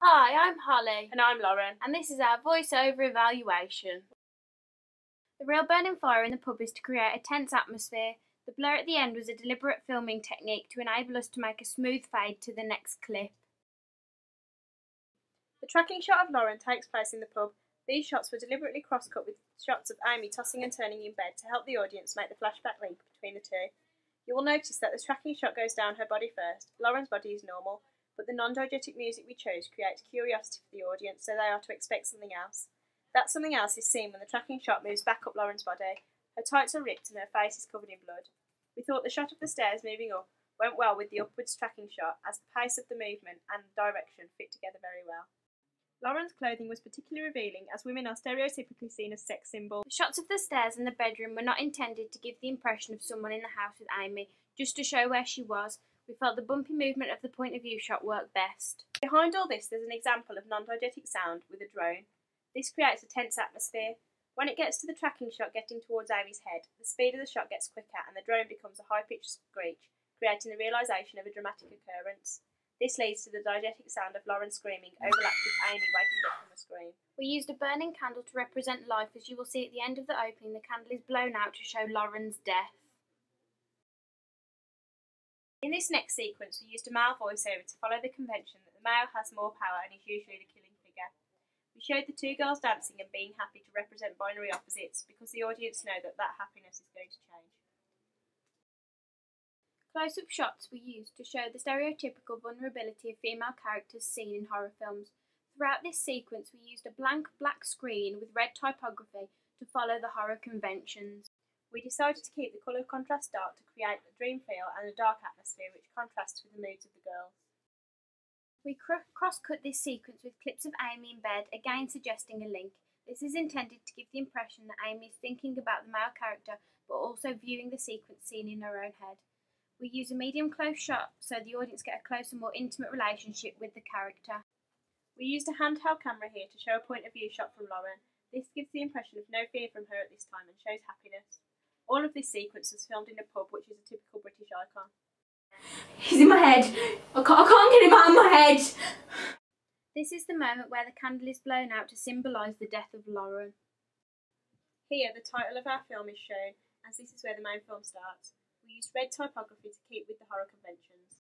Hi, I'm Holly. And I'm Lauren. And this is our voiceover evaluation. The real burning fire in the pub is to create a tense atmosphere. The blur at the end was a deliberate filming technique to enable us to make a smooth fade to the next clip. The tracking shot of Lauren takes place in the pub. These shots were deliberately cross-cut with shots of Amy tossing and turning in bed to help the audience make the flashback link between the two. You will notice that the tracking shot goes down her body first. Lauren's body is normal, but the non-diegetic music we chose creates curiosity for the audience, so they are to expect something else. That something else is seen when the tracking shot moves back up Lauren's body. Her tights are ripped and her face is covered in blood. We thought the shot of the stairs moving up went well with the upwards tracking shot, as the pace of the movement and the direction fit together very well. Lauren's clothing was particularly revealing, as women are stereotypically seen as sex symbols. The shots of the stairs and the bedroom were not intended to give the impression of someone in the house with Amy, just to show where she was. We felt the bumpy movement of the point of view shot worked best. Behind all this, there's an example of non-diegetic sound with a drone. This creates a tense atmosphere. When it gets to the tracking shot getting towards Amy's head, the speed of the shot gets quicker and the drone becomes a high-pitched screech, creating the realisation of a dramatic occurrence. This leads to the diegetic sound of Lauren screaming, overlapped with Amy waking up from a scream. We used a burning candle to represent life. As you will see at the end of the opening, the candle is blown out to show Lauren's death. In this next sequence, we used a male voiceover to follow the convention that the male has more power and is usually the killing figure. We showed the two girls dancing and being happy to represent binary opposites because the audience know that happiness is going to change. Close-up shots were used to show the stereotypical vulnerability of female characters seen in horror films. Throughout this sequence, we used a blank black screen with red typography to follow the horror conventions. We decided to keep the colour contrast dark to create a dream feel and a dark atmosphere which contrasts with the moods of the girls. We cross-cut this sequence with clips of Amy in bed, again suggesting a link. This is intended to give the impression that Amy is thinking about the male character, but also viewing the sequence seen in her own head. We use a medium close shot so the audience get a closer, more intimate relationship with the character. We used a handheld camera here to show a point of view shot from Lauren. This gives the impression of no fear from her at this time and shows happiness. All of this sequence was filmed in a pub, which is a typical British icon. He's in my head. I can't get him out of my head. This is the moment where the candle is blown out to symbolise the death of Lauren. Here, the title of our film is shown, as this is where the main film starts. We used red typography to keep with the horror conventions.